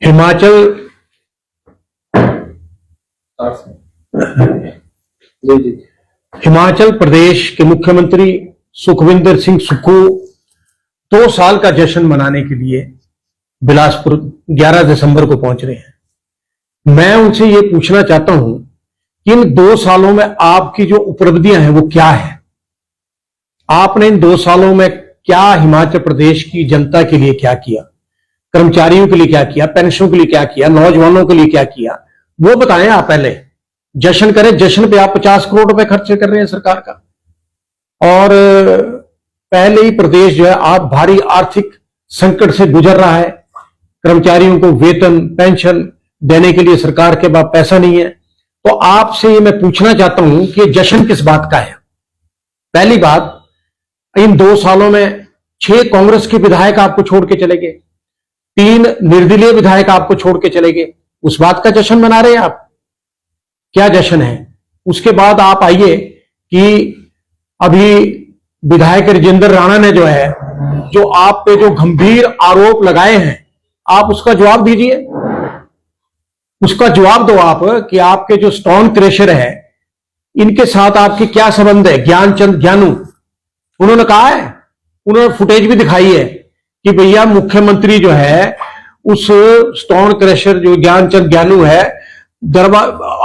हिमाचल हिमाचल प्रदेश के मुख्यमंत्री सुखविंदर सिंह सुक्खू 2 साल का जश्न मनाने के लिए बिलासपुर 11 दिसंबर को पहुंच रहे हैं। मैं उनसे ये पूछना चाहता हूं कि इन 2 सालों में आपकी जो उपलब्धियां हैं वो क्या है। आपने इन 2 सालों में क्या हिमाचल प्रदेश की जनता के लिए क्या किया, कर्मचारियों के लिए क्या किया, पेंशनों के लिए क्या किया, नौजवानों के लिए क्या किया, वो बताएं। आप पहले जश्न करें। जश्न पे आप 50 करोड़ रुपए खर्च कर रहे हैं सरकार का, और पहले ही प्रदेश जो है आप भारी आर्थिक संकट से गुजर रहा है। कर्मचारियों को वेतन पेंशन देने के लिए सरकार के पास पैसा नहीं है। तो आपसे ये मैं पूछना चाहता हूं कि जश्न किस बात का है। पहली बात, इन 2 सालों में 6 कांग्रेस के विधायक आपको छोड़ के चले गए, 3 निर्दलीय विधायक आपको छोड़ के चले गए। उस बात का जश्न मना रहे हैं आप? क्या जश्न है? उसके बाद आप आइए कि अभी विधायक राजेंद्र राणा ने जो है, जो आप पे जो गंभीर आरोप लगाए हैं, आप उसका जवाब दीजिए। उसका जवाब दो आप कि आपके जो स्टोन क्रशर है इनके साथ आपकी क्या संबंध है। ज्ञानचंद ज्ञानू, उन्होंने कहा है, उन्होंने फुटेज भी दिखाई है कि भैया मुख्यमंत्री जो है उस स्टोन क्रशर जो ज्ञानचंद ज्ञानू है,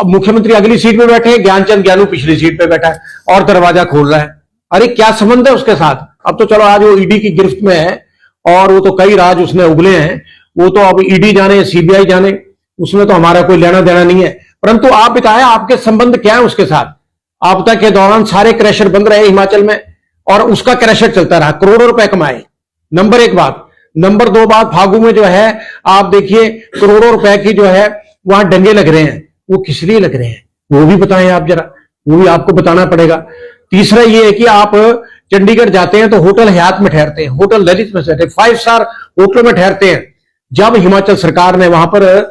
मुख्यमंत्री अगली सीट पे बैठे हैं, ज्ञानचंद ज्ञानू पिछली सीट पे बैठा है और दरवाजा खोल रहा है। अरे क्या संबंध है उसके साथ? अब तो चलो आज वो ईडी की गिरफ्त में है और वो तो कई राज उसने उगले हैं, वो तो अब ईडी जाने सीबीआई जाने, उसमें तो हमारा कोई लेना देना नहीं है। परंतु आप बताएं आपके संबंध क्या है उसके साथ। आपदा के दौरान सारे क्रैशर बंद रहे हिमाचल में और उसका क्रैशर चलता रहा, करोड़ों रुपए कमाए। नंबर 1 बात। नंबर 2 बात, फागू में जो है आप देखिए करोड़ों रुपए की जो है वहां डंगे लग रहे हैं, वो किस लिए लग रहे हैं वो भी बताएं आप जरा, वो भी आपको बताना पड़ेगा। तीसरा ये है कि आप चंडीगढ़ जाते हैं तो होटल हयात में ठहरते हैं, होटल ललित में ठहरते हैं, 5 स्टार होटल में ठहरते हैं। जब हिमाचल सरकार ने वहां पर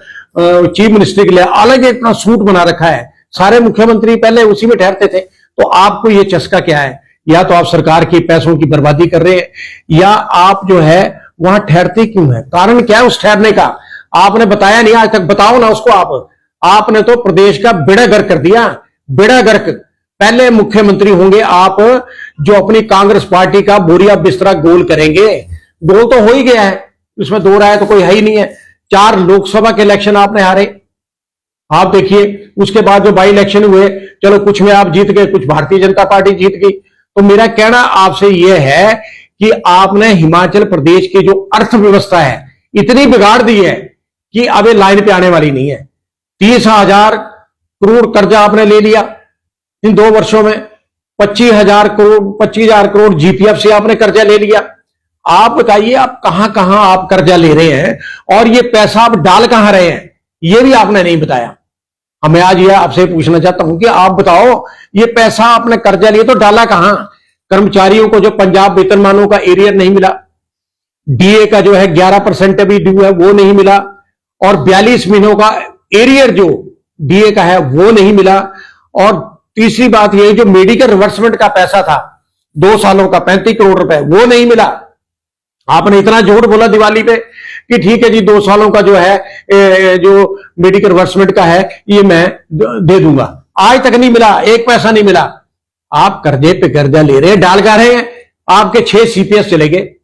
चीफ मिनिस्टर के लिए अलग एक अपना सूट बना रखा है, सारे मुख्यमंत्री पहले उसी में ठहरते थे, तो आपको ये चस्का क्या है? या तो आप सरकार के पैसों की बर्बादी कर रहे हैं, या आप जो है वहां ठहरते क्यों है? कारण क्या है उस ठहरने का? आपने बताया नहीं आज तक, बताओ ना उसको। आपने तो प्रदेश का बेड़ा गर्क कर दिया, बेड़ा गर्क। पहले मुख्यमंत्री होंगे आप जो अपनी कांग्रेस पार्टी का बोरिया बिस्तरा गोल करेंगे। गोल तो हो ही गया है, इसमें 2 राय तो कोई है ही नहीं है। 4 लोकसभा के इलेक्शन आपने हारे, आप देखिए। उसके बाद जो बाई इलेक्शन हुए, चलो कुछ में आप जीत गए, कुछ भारतीय जनता पार्टी जीत गई। तो मेरा कहना आपसे यह है कि आपने हिमाचल प्रदेश की जो अर्थव्यवस्था है इतनी बिगाड़ दी है कि अब ये लाइन पे आने वाली नहीं है। 30,000 करोड़ कर्जा आपने ले लिया इन 2 वर्षों में, 25,000 करोड़ जीपीएफ से आपने कर्जा ले लिया। आप बताइए आप कहां कहां आप कर्जा ले रहे हैं और ये पैसा आप डाल कहां रहे हैं, ये भी आपने नहीं बताया। मैं आज ये आपसे पूछना चाहता हूं कि आप बताओ ये पैसा आपने कर्जा लिया तो डाला कहां? कर्मचारियों को जो पंजाब वेतनमानों का एरियर नहीं मिला, डीए का जो है 11% अभी ड्यू है वो नहीं मिला, और 42 महीनों का एरियर जो डीए का है वो नहीं मिला। और तीसरी बात यह जो मेडिकल रिवर्समेंट का पैसा था 2 सालों का 35 करोड़ रुपए वो नहीं मिला। आपने इतना झूठ बोला दिवाली पे कि ठीक है जी 2 सालों का जो है जो मेडिकल रिवर्समेंट का है ये मैं दे दूंगा, आज तक नहीं मिला, 1 पैसा नहीं मिला। आप कर्जे पे कर्जा ले रहे हैं, डाल कर रहे हैं। आपके 6 सीपीएस चले गए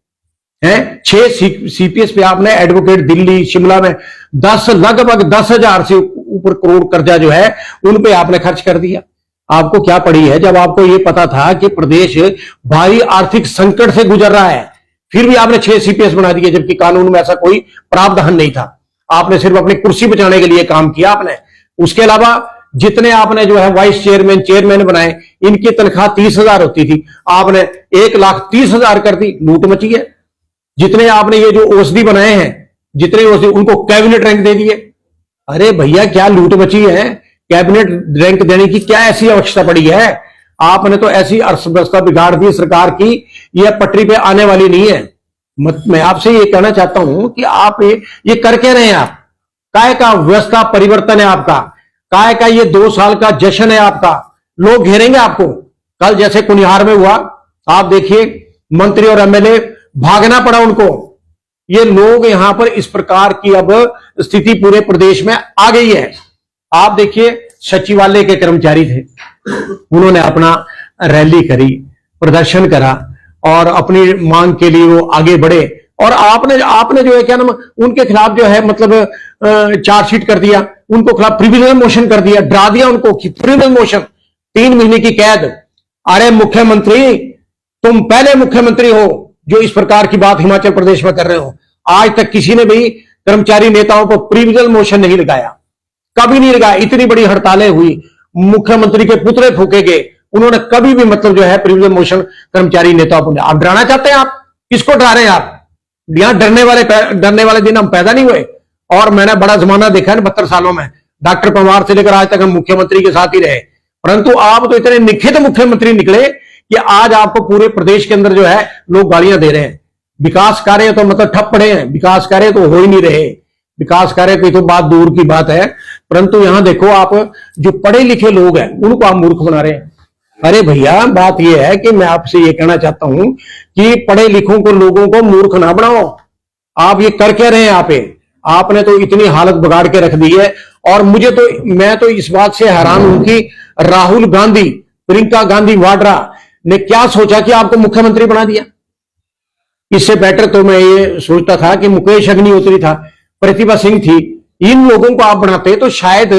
हैं, 6 सीपीएस पे आपने एडवोकेट दिल्ली शिमला में लगभग 10,000 से ऊपर करोड़ कर्जा जो है उन पे आपने खर्च कर दिया। आपको क्या पड़ी है जब आपको ये पता था कि प्रदेश भारी आर्थिक संकट से गुजर रहा है, फिर भी आपने 6 सीपीएस बना दिए, जबकि कानून में ऐसा कोई प्रावधान नहीं था। आपने सिर्फ अपनी कुर्सी बचाने के लिए काम किया आपने। उसके अलावा जितने आपने जो है वाइस चेयरमैन चेयरमैन बनाए, इनकी तनख्वाह 30,000 होती थी, आपने 1,30,000 कर दी, लूट मची है। जितने आपने ये जो ओएसडी बनाए हैं, जितने ओएसडी उनको कैबिनेट रैंक दे दिए। अरे भैया क्या लूट मची है? कैबिनेट रैंक देने की क्या ऐसी आवश्यकता पड़ी है? आपने तो ऐसी अर्थव्यवस्था बिगाड़ दी सरकार की, यह पटरी पे आने वाली नहीं है। मैं आपसे ये कहना चाहता हूं कि आप ये कर क्या रहे हैं? आप काय का व्यवस्था परिवर्तन है आपका, काय का ये 2 साल का जश्न है आपका। लोग घेरेंगे आपको। कल जैसे कुनिहार में हुआ, आप देखिए मंत्री और एमएलए भागना पड़ा उनको, ये लोग यहां पर इस प्रकार की अब स्थिति पूरे प्रदेश में आ गई है। आप देखिए, सचिवालय के कर्मचारी थे, उन्होंने अपना रैली करी, प्रदर्शन करा और अपनी मांग के लिए वो आगे बढ़े, और आपने जो है क्या नाम, उनके खिलाफ जो है मतलब चार्जशीट कर दिया, उनको खिलाफ प्रिविलेज मोशन कर दिया, डरा दिया उनको कि प्रिविलेज मोशन, 3 महीने की कैद। अरे मुख्यमंत्री, तुम पहले मुख्यमंत्री हो जो इस प्रकार की बात हिमाचल प्रदेश में कर रहे हो। आज तक किसी ने भी कर्मचारी नेताओं पर प्रिविलेज मोशन नहीं लगाया, कभी नहीं लगाया। इतनी बड़ी हड़तालें हुई, मुख्यमंत्री के पुतले फूके गए, उन्होंने कभी भी मतलब जो है प्रिविलेज मोशन कर्मचारी नेताओं पर। आप डराना चाहते हैं? आप किसको डरा रहे हैं? आप यहां डरने वाले दिन हम पैदा नहीं हुए। और मैंने बड़ा जमाना देखा है 72 सालों में, डॉक्टर पंवार से लेकर आज तक हम मुख्यमंत्री के साथ ही रहे, परंतु आप तो इतने निखित मुख्यमंत्री निकले कि आज आपको पूरे प्रदेश के अंदर जो है लोग गालियां दे रहे हैं। विकास कार्य तो मतलब ठप पड़े हैं, विकास कार्य तो हो ही नहीं रहे, विकास कार्य की तो बात दूर की बात है। परंतु यहां देखो, आप जो पढ़े लिखे लोग हैं उनको आप मूर्ख बना रहे हैं। अरे भैया, बात यह है कि मैं आपसे यह कहना चाहता हूं कि पढ़े लिखों को, लोगों को मूर्ख ना बनाओ। आप ये कर क्या रहे हैं? आपने तो इतनी हालत बिगाड़ के रख दी है। और मैं तो इस बात से हैरान हूं कि राहुल गांधी, प्रियंका गांधी वाड्रा ने क्या सोचा कि आपको मुख्यमंत्री बना दिया। इससे बेटर तो मैं ये सोचता था कि मुकेश अग्निहोत्री था, प्रतिभा सिंह थी, इन लोगों को आप बनाते तो शायद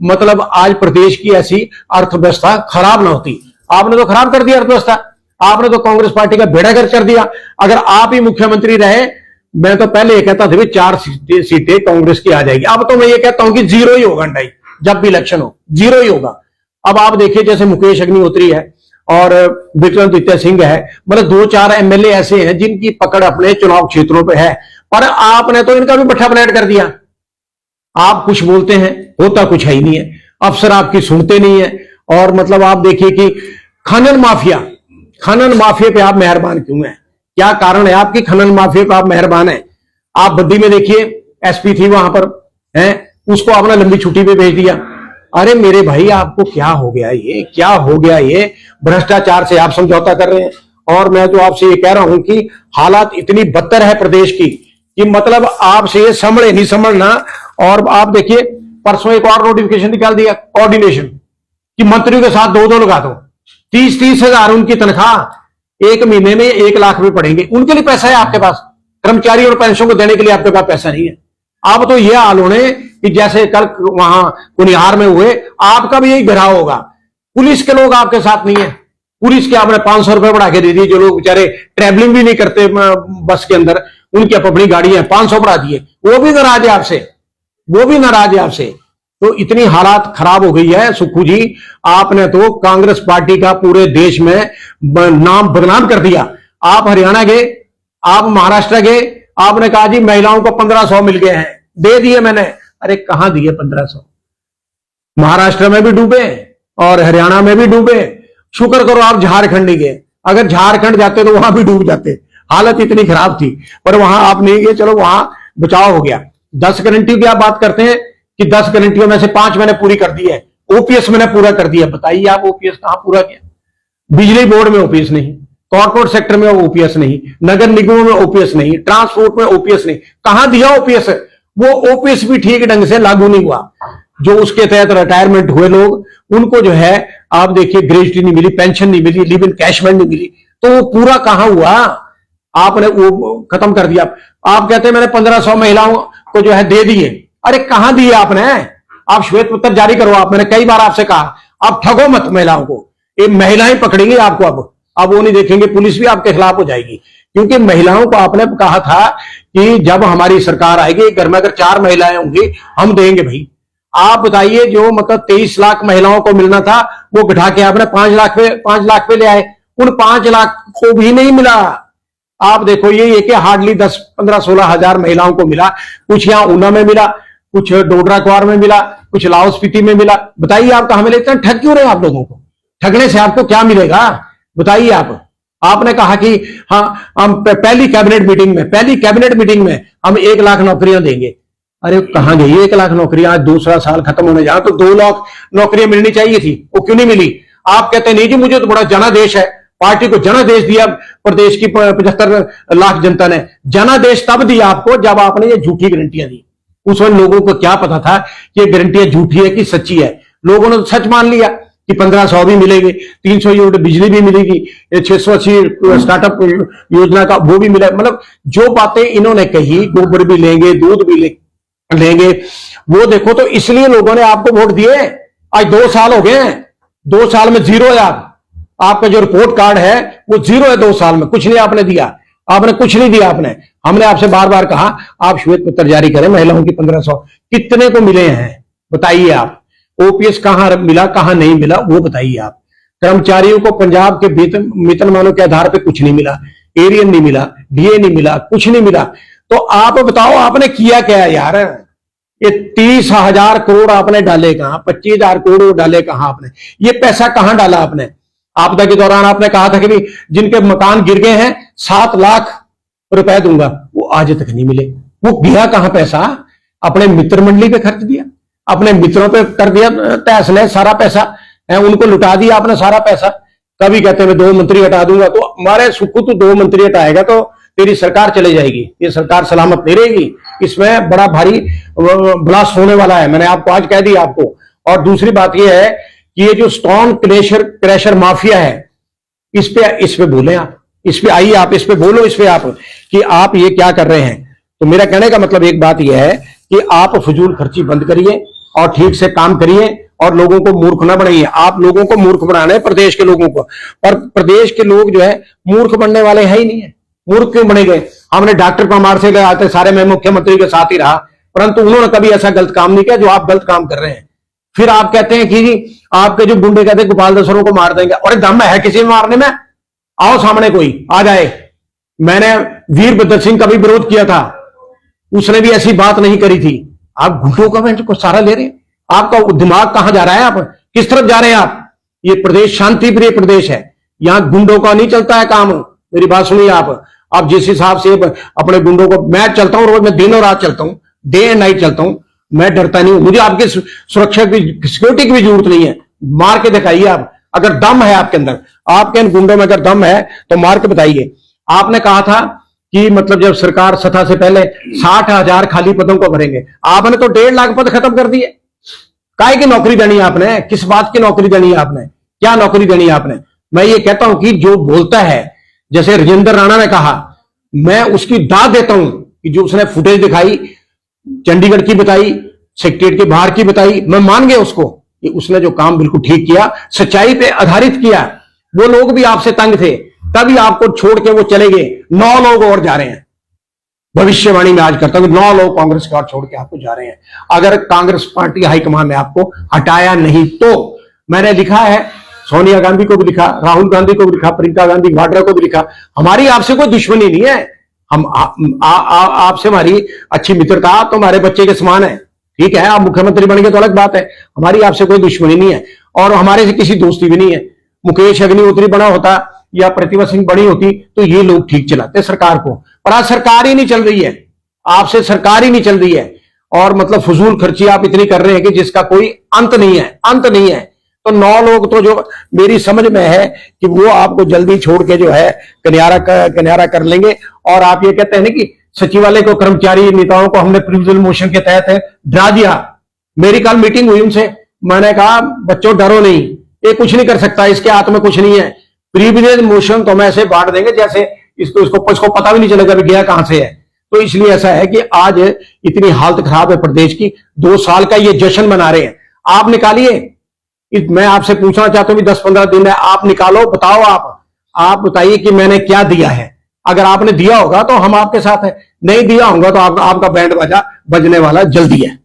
मतलब आज प्रदेश की ऐसी अर्थव्यवस्था खराब ना होती। आपने तो खराब कर दिया अर्थव्यवस्था, आपने तो कांग्रेस पार्टी का बेड़ा गर्क कर दिया। अगर आप ही मुख्यमंत्री रहे, मैं तो पहले ये कहता था 4 सीटें कांग्रेस की आ जाएगी। अब तो मैं ये कहता हूं कि 0 ही होगा, नहीं, जब भी इलेक्शन हो 0 ही होगा। अब आप देखिए, जैसे मुकेश अग्निहोत्री है और विक्रमादित्य सिंह है, मतलब 2-4 एमएलए ऐसे हैं जिनकी पकड़ अपने चुनाव क्षेत्रों पे है, पर आपने तो इनका भी भट्ठा पलट कर दिया। आप कुछ बोलते हैं, होता कुछ है ही नहीं है, अफसर आपकी सुनते नहीं है। और मतलब आप देखिए कि खनन माफिया पे आप मेहरबान क्यों हैं? क्या कारण है आपकी खनन माफिया पे आप मेहरबान हैं? आप बद्दी में देखिए, एसपी थी वहां पर, है, उसको आपने लंबी छुट्टी पे भेज दिया। अरे मेरे भाई, आपको क्या हो गया? ये क्या हो गया? ये भ्रष्टाचार से आप समझौता कर रहे हैं। और मैं तो आपसे ये कह रहा हूं कि हालात इतनी बदतर है प्रदेश की कि मतलब आपसे ये संभले नहीं संभलना। और आप देखिए, परसों एक और नोटिफिकेशन निकाल दिया कोऑर्डिनेशन कि मंत्रियों के साथ 2-2 लगा दो। 30-30 हजार उनकी तनख्वाह, 1 महीने में 1 लाख रुपए पड़ेंगे। उनके लिए पैसा है आपके पास? कर्मचारी और पेंशन को देने के लिए आपके पास पैसा नहीं है। आप तो ये हाल होने कि जैसे कल वहां कुनिहार में हुए, आपका भी यही घिराव होगा। पुलिस के लोग आपके साथ नहीं है, पुलिस के आपने 500 रुपए बढ़ा के दे दिए। जो लोग बेचारे ट्रेवलिंग भी नहीं करते बस के अंदर, उनकी अपनी गाड़ी है, 500 बढ़ा दिए। वो भी नाराज है आपसे, तो इतनी हालात खराब हो गई है। सुक्खू जी, आपने तो कांग्रेस पार्टी का पूरे देश में नाम बदनाम कर दिया। आप हरियाणा गए, आप महाराष्ट्र गए, आपने कहा जी महिलाओं को 1500 मिल गए हैं, दे दिए मैंने। अरे कहां दिए 1500? महाराष्ट्र में भी डूबे और हरियाणा में भी डूबे। शुक्र करो आप झारखंड नहीं गए, अगर झारखंड जाते तो वहां भी डूब जाते। हालत इतनी खराब थी, पर वहां आप नहीं गए, चलो वहां बचाव हो गया। 10 गारंटी की आप बात करते हैं कि 10 गारंटियों में से 5 मैंने पूरी कर दी है, ओपीएस मैंने पूरा कर दिया। बताइए आप ओपीएस कहां पूरा किया? बिजली बोर्ड में ओपीएस नहीं, कॉर्पोरेट सेक्टर में ओपीएस नहीं, नगर निगमों में ओपीएस नहीं, ट्रांसपोर्ट में ओपीएस नहीं। कहां दिया ओपीएस? वो ओपीएस भी ठीक ढंग से लागू नहीं हुआ। जो उसके तहत रिटायरमेंट हुए लोग, उनको जो है आप देखिए ग्रेजुटी नहीं मिली, पेंशन नहीं मिली, लिव इन कैशमेंट नहीं मिली, तो वो पूरा कहां हुआ? आपने वो खत्म कर दिया। आप कहते हैं मैंने 1500 महिलाओं को जो है दे दिए। अरे कहां दिए आपने? आप श्वेत पत्र जारी करो। आप, मैंने कई बार आपसे कहा, आप ठगो मत महिलाओं को। ये महिलाएं पकड़ेंगे आपको। अब वो नहीं देखेंगे, पुलिस भी आपके खिलाफ हो जाएगी। क्योंकि महिलाओं को आपने कहा था कि जब हमारी सरकार आएगी, घर में अगर 4 महिलाएं होंगी हम देंगे। भाई आप बताइए, जो मतलब 23 लाख महिलाओं को मिलना था, वो घटा के आपने 5 लाख पे ले आए। उन 5 लाख को भी नहीं मिला। आप देखो, ये कि हार्डली 10, 15, 16 हजार महिलाओं को मिला। कुछ यहाँ ऊना में मिला, कुछ डोडरा क्वार में मिला, कुछ लाहौल स्पीति में मिला। बताइए आप कहां मिले? इतना ठग क्यों रहे आप लोगों को? ठगने से आपको क्या मिलेगा? बताइए आप। आपने कहा कि हाँ, हम पहली कैबिनेट मीटिंग में हम 1 लाख नौकरियां देंगे। अरे कहां गई 1 लाख नौकरियां? आज दूसरा साल खत्म होने जा, तो 2 लाख नौकरियां मिलनी चाहिए थी, वो क्यों नहीं मिली? आप कहते नहीं जी मुझे तो बड़ा जनादेश है, पार्टी को जनादेश दिया प्रदेश की 75 लाख जनता ने। जनादेश तब दिया आपको जब आपने ये झूठी गारंटियां दी। उस वक्त लोगों को क्या पता था कि ये गारंटियां झूठी है कि सच्ची है। लोगों ने तो सच मान लिया कि 1500 भी मिलेगी, 300 यूनिट बिजली भी मिलेगी, 680 स्टार्टअप योजना का वो भी मिला। मतलब जो बातें इन्होंने कही, गोबर भी लेंगे, दूध भी लेंगे, वो देखो। तो इसलिए लोगों ने आपको वोट दिए। आज 2 साल हो गए हैं, 2 साल में जीरो है। आपका जो रिपोर्ट कार्ड है वो जीरो है। 2 साल में कुछ नहीं आपने दिया, आपने कुछ नहीं दिया। हमने आपसे बार बार कहा आप श्वेत पत्र जारी करें महिलाओं की 1500, कितने को मिले हैं बताइए आप। ओपीएस कहां मिला, कहां नहीं मिला, वो बताइए आप। कर्मचारियों को पंजाब के वेतनमानों के आधार पर कुछ नहीं मिला, एरियन नहीं मिला, डीए नहीं मिला, कुछ नहीं मिला। तो आप बताओ आपने किया क्या यार। ये 30,000 करोड़ आपने डाले कहां, 25,000 करोड़ डाले कहां आपने, ये पैसा कहां डाला आपने। आपदा के दौरान आपने कहा था कि भी जिनके मकान गिर गए हैं 7 लाख रुपए दूंगा, वो आज तक नहीं मिले। वो गया कहां पैसा। अपने मित्र मंडली पे खर्च दिया, अपने मित्रों पे कर दिया तहस नहस सारा पैसा है, उनको लुटा दिया आपने सारा पैसा। कभी कहते हैं 2 मंत्री हटा दूंगा, तो हमारे सुखू तो 2 मंत्री हटाएगा तो तेरी सरकार चले जाएगी, ये सरकार सलामत नहीं रहेगी। इसमें बड़ा भारी ब्लास्ट होने वाला है, मैंने आपको आज कह दिया आपको। और दूसरी बात यह है कि ये जो स्टोन क्रैशर माफिया है, इस पे बोले आप, इस पे आइए आप, इस पे बोलो, इस पे आप कि आप ये क्या कर रहे हैं। तो मेरा कहने का मतलब एक बात यह है कि आप फजूल खर्ची बंद करिए और ठीक से काम करिए और लोगों को मूर्ख ना बनाइए। आप लोगों को मूर्ख बनाना है, प्रदेश के लोगों को। पर प्रदेश के लोग जो है मूर्ख बनने वाले है ही नहीं है। मूर्ख क्यों बने गए। हमने डॉक्टर परमार से गए आते सारे, मैं मुख्यमंत्री के साथ ही रहा, परंतु उन्होंने कभी ऐसा गलत काम नहीं किया जो आप गलत काम कर रहे हैं। फिर आप कहते हैं कि जी आपके जो गुंडे कहते हैं गोपाल दसरों को मार देंगे, और दम है किसी में मारने में। आओ सामने कोई आ जाए। मैंने वीरभद्र सिंह का भी विरोध किया था, उसने भी ऐसी बात नहीं करी थी। आप गुंडों का मैं को सारा ले रहे हैं। आपका दिमाग कहां जा रहा है, आप किस तरफ जा रहे हैं आप। ये प्रदेश शांति प्रिय प्रदेश है, यहां गुंडों का नहीं चलता है काम। मेरी बात सुनिए आप जिस हिसाब से अपने गुंडों को, मैं चलता हूं रोज, मैं दिन और रात चलता हूं, डे एंड नाइट चलता हूं, मैं डरता नहीं हूं। मुझे आपकी सुरक्षा की सिक्योरिटी की भी जरूरत नहीं है। मार के दिखाइए आप, अगर दम है आपके अंदर, आपके इन गुंडों में अगर दम है तो मार के बताइए। आपने कहा था कि मतलब जब सरकार सत्ता से पहले 60,000 खाली पदों को भरेंगे, आपने तो 1.5 लाख पद खत्म कर दिए। काय की नौकरी देनी है आपने, किस बात की नौकरी देनी है आपने, क्या नौकरी देनी है आपने। मैं ये कहता हूं कि जो बोलता है, जैसे राजेंद्र राणा ने कहा, मैं उसकी दाद देता हूं कि जो उसने फुटेज दिखाई, चंडीगढ़ की बताई, सेक्रेटरीट के बाहर की बताई, मैं मान गया उसको कि उसने जो काम बिल्कुल ठीक किया, सच्चाई पे आधारित किया। वो लोग भी आपसे तंग थे, तभी आपको छोड़ के वो चले गए। 9 लोग और जा रहे हैं। भविष्यवाणी में आज करता हूं 9 लोग कांग्रेस का छोड़ के आपको जा रहे हैं, अगर कांग्रेस पार्टी हाईकमान ने आपको हटाया नहीं तो। मैंने लिखा है, सोनिया गांधी को भी लिखा, राहुल गांधी को भी लिखा, प्रियंका गांधी वाड्रा को भी लिखा, हमारी आपसे कोई दुश्मनी नहीं है। हम आपसे हमारी अच्छी मित्रता, आप तो हमारे बच्चे के समान है, ठीक है। आप मुख्यमंत्री बन गए तो अलग बात है, हमारी आपसे कोई दुश्मनी नहीं है और हमारे से किसी दोस्ती भी नहीं है। मुकेश अग्निहोत्री बना होता या प्रतिभा सिंह बनी होती तो ये लोग ठीक चलाते सरकार को, पर आज सरकार ही नहीं चल रही है, आपसे सरकार ही नहीं चल रही है। और मतलब फजूल खर्ची आप इतनी कर रहे हैं कि जिसका कोई अंत नहीं है, अंत नहीं है। तो 9 लोग तो जो मेरी समझ में है कि वो आपको जल्दी छोड़ के जो है किनारा कर लेंगे। और आप ये कहते हैं ना कि सचिवालय को, कर्मचारी नेताओं को हमने प्रिविलेज मोशन के तहत डरा दिया। मेरी कल मीटिंग हुई उनसे, मैंने कहा बच्चों डरो नहीं, ये कुछ नहीं कर सकता, इसके हाथ में कुछ नहीं है। प्रिविलेज मोशन तो हम ऐसे बांट देंगे जैसे इसको पता भी नहीं चलेगा भी गया कहां से है। तो इसलिए ऐसा है कि आज इतनी हालत खराब है प्रदेश की, 2 साल का ये जश्न मना रहे हैं, आप निकालिए। मैं आपसे पूछना चाहता हूं 10-15 दिन है, आप निकालो, बताओ आप बताइए कि मैंने क्या दिया है। अगर आपने दिया होगा तो हम आपके साथ है, नहीं दिया होगा तो आपका बैंड बाजा बजने वाला जल्दी है।